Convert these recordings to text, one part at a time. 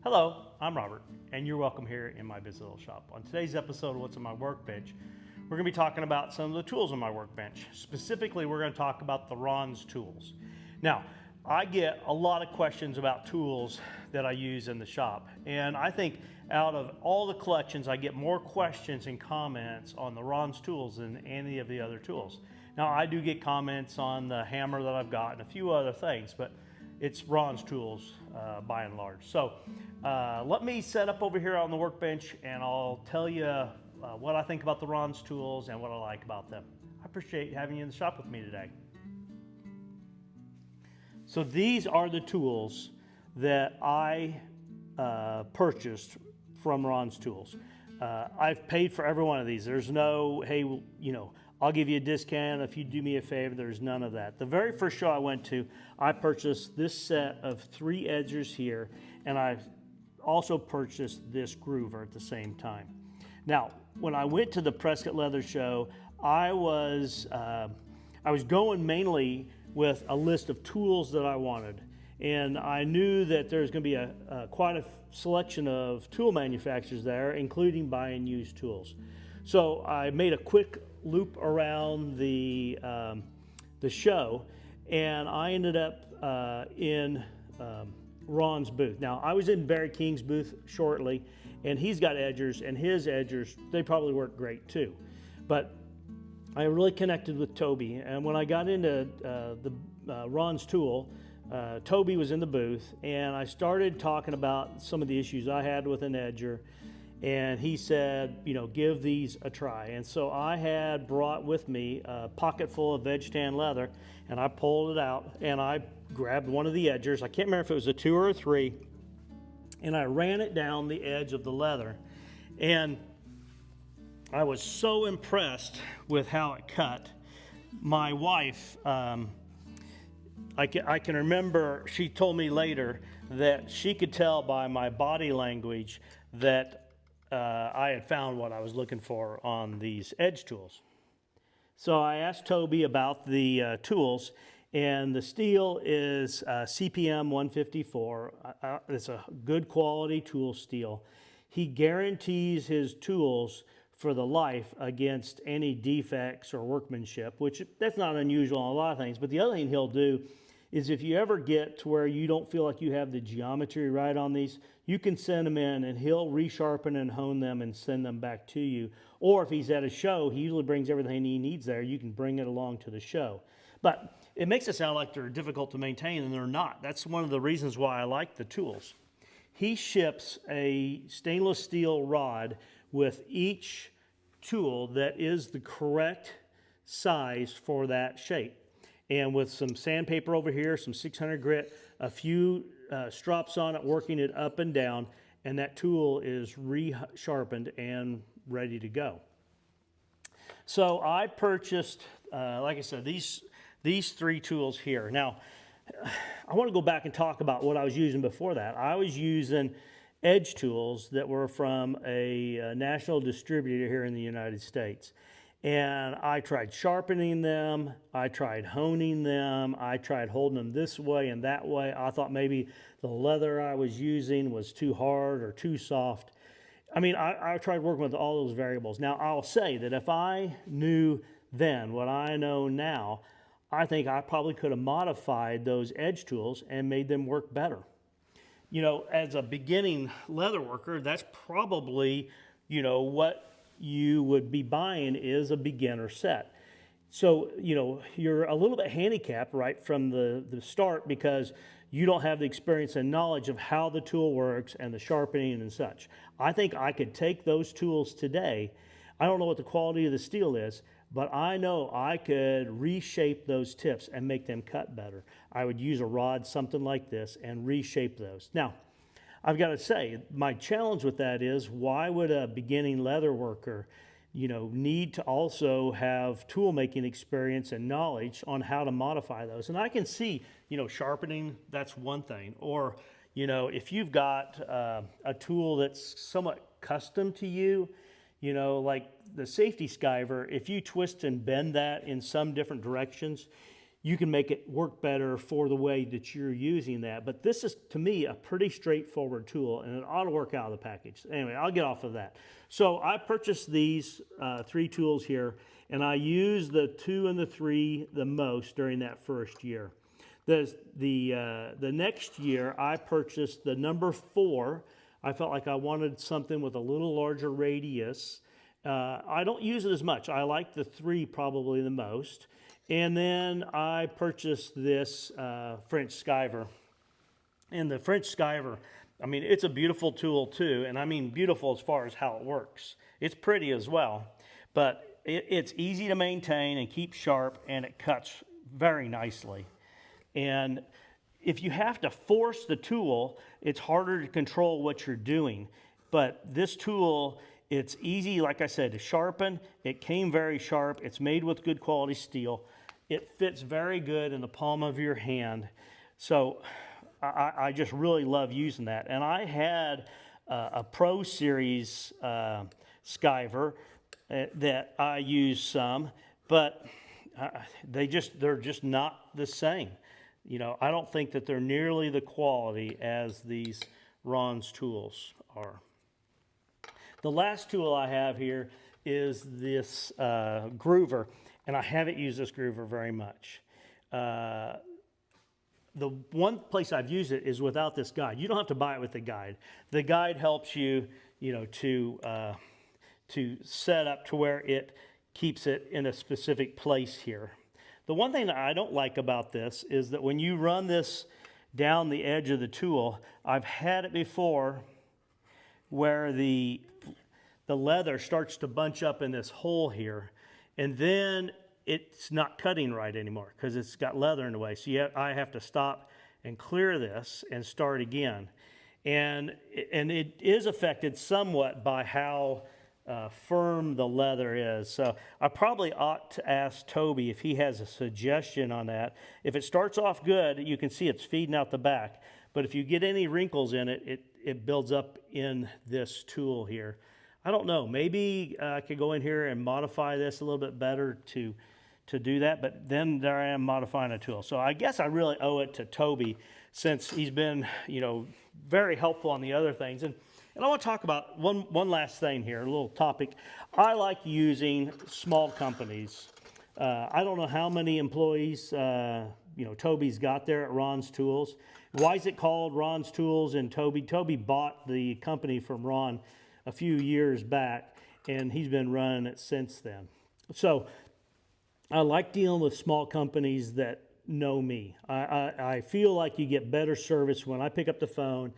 Hello, I'm Robert, and you're welcome here in my busy little shop. On today's episode of What's on My Workbench, we're going to be talking about some of the tools on my workbench. Specifically, we're going to talk about the Ron's tools. Now, I get a lot of questions about tools that I use in the shop, and I think out of all the collections, I get more questions and comments on the Ron's tools than any of the other tools. Now, I do get comments on the hammer that I've got and a few other things, but it's Ron's tools by and large. So let me set up over here on the workbench and I'll tell you what I think about the Ron's tools and what I like about them. I appreciate having you in the shop with me today. So these are the tools that I purchased from Ron's Tools. I've paid for every one of these. There's no, hey, I'll give you a discount if you do me a favor. There's none of that. The very first show I went to, I purchased this set of 3 edgers here, and I also purchased this groover at the same time. Now, when I went to the Prescott Leather Show, I was going mainly with a list of tools that I wanted, and I knew that there's going to be quite a selection of tool manufacturers there, including buy and use tools. So I made a quick loop around the show, and I ended up in Ron's booth. Now, I was in Barry King's booth shortly, and he's got edgers, and his edgers, they probably work great too. But I really connected with Toby, and when I got into Ron's tool, Toby was in the booth, and I started talking about some of the issues I had with an edger, and he said, give these a try. And so I had brought with me a pocket full of veg tan leather, and I pulled it out, and I grabbed one of the edgers. I can't remember if it was a 2 or a 3, and I ran it down the edge of the leather. And I was so impressed with how it cut. My wife, I can remember, she told me later that she could tell by my body language that I had found what I was looking for on these edge tools. So I asked Toby about the tools, and the steel is CPM 154. It's a good quality tool steel. He guarantees his tools for the life against any defects or workmanship, which that's not unusual on a lot of things. But the other thing he'll do is if you ever get to where you don't feel like you have the geometry right on these, you can send them in and he'll resharpen and hone them and send them back to you. Or if he's at a show, he usually brings everything he needs there. You can bring it along to the show. But it makes it sound like they're difficult to maintain, and they're not. That's one of the reasons why I like the tools. He ships a stainless steel rod with each tool that is the correct size for that shape. And with some sandpaper over here, some 600 grit, a few strops on it, working it up and down, and that tool is re-sharpened and ready to go. So I purchased, like I said, these 3 tools here. Now, I want to go back and talk about what I was using before that. I was using edge tools that were from a national distributor here in the United States. And I tried sharpening them, I tried honing them, I tried holding them this way and that way. I thought maybe the leather I was using was too hard or too soft. I mean, I tried working with all those variables. Now, I'll say that if I knew then what I know now, I think I probably could have modified those edge tools and made them work better. As a beginning leather worker, that's probably, what you would be buying is a beginner set. So, you're a little bit handicapped right from the start because you don't have the experience and knowledge of how the tool works and the sharpening and such. I think I could take those tools today. I don't know what the quality of the steel is, but I know I could reshape those tips and make them cut better. I would use a rod, something like this, and reshape those. Now, I've got to say, my challenge with that is, why would a beginning leather worker, need to also have tool making experience and knowledge on how to modify those? And I can see, sharpening, that's one thing. Or, if you've got a tool that's somewhat custom to you, like the safety skyver, if you twist and bend that in some different directions, you can make it work better for the way that you're using that. But this is, to me, a pretty straightforward tool, and it ought to work out of the package. Anyway, I'll get off of that. So I purchased these 3 tools here, and I used the 2 and the 3 the most during that first year. The next year, I purchased the number 4. I felt like I wanted something with a little larger radius. I don't use it as much. I like the 3 probably the most. And then I purchased this French skyver. And the French skyver, I mean, it's a beautiful tool too. And I mean beautiful as far as how it works. It's pretty as well. But it's easy to maintain and keep sharp, and it cuts very nicely. And if you have to force the tool, it's harder to control what you're doing. But this tool, it's easy, like I said, to sharpen. It came very sharp. It's made with good quality steel. It fits very good in the palm of your hand. So I just really love using that. And I had a Pro Series skyver that I use some, but they're just not the same. You know, I don't think that they're nearly the quality as these Ron's tools are. The last tool I have here is this groover, and I haven't used this groover very much. The one place I've used it is without this guide. You don't have to buy it with the guide. The guide helps you, you know, to set up to where it keeps it in a specific place here. The one thing that I don't like about this is that when you run this down the edge of the tool, I've had it before where the leather starts to bunch up in this hole here, and then it's not cutting right anymore because it's got leather in the way. So I have to stop and clear this and start again. And it is affected somewhat by how firm the leather is. So I probably ought to ask Toby if he has a suggestion on that. If it starts off good, you can see it's feeding out the back. But if you get any wrinkles in it, it builds up in this tool here. I don't know. Maybe I could go in here and modify this a little bit better to do that. But then there I am modifying a tool. So I guess I really owe it to Toby since he's been, you know, very helpful on the other things. And I want to talk about one last thing here, a little topic. I like using small companies. I don't know how many employees, you know, Toby's got there at Ron's Tools. Why is it called Ron's Tools and Toby? Toby bought the company from Ron a few years back, and he's been running it since then. So I like dealing with small companies that know me. I feel like you get better service when I pick up the phone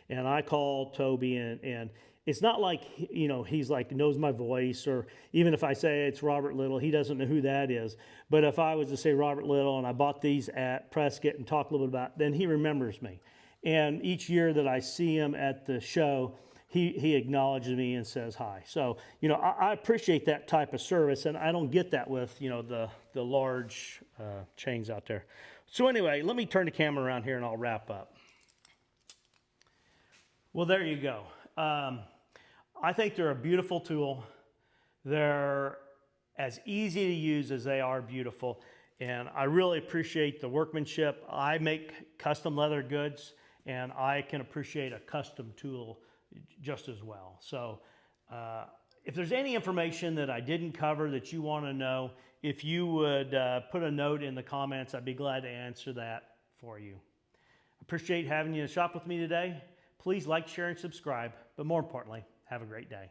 and I call Toby, and it's not like, you know, he's like knows my voice, or even if I say it's Robert Little, he doesn't know who that is. But if I was to say Robert Little and I bought these at Prescott and talk a little bit about it, then he remembers me. And each year that I see him at the show, he acknowledges me and says hi. So, you know, I appreciate that type of service, and I don't get that with, you know, the large chains out there. So anyway, let me turn the camera around here and I'll wrap up. Well, there you go. I think they're a beautiful tool. They're as easy to use as they are beautiful, and I really appreciate the workmanship. I make custom leather goods, and I can appreciate a custom tool just as well. So if there's any information that I didn't cover that you want to know, if you would put a note in the comments, I'd be glad to answer that for you. Appreciate having you to shop with me today. Please like, share, and subscribe, but more importantly, have a great day.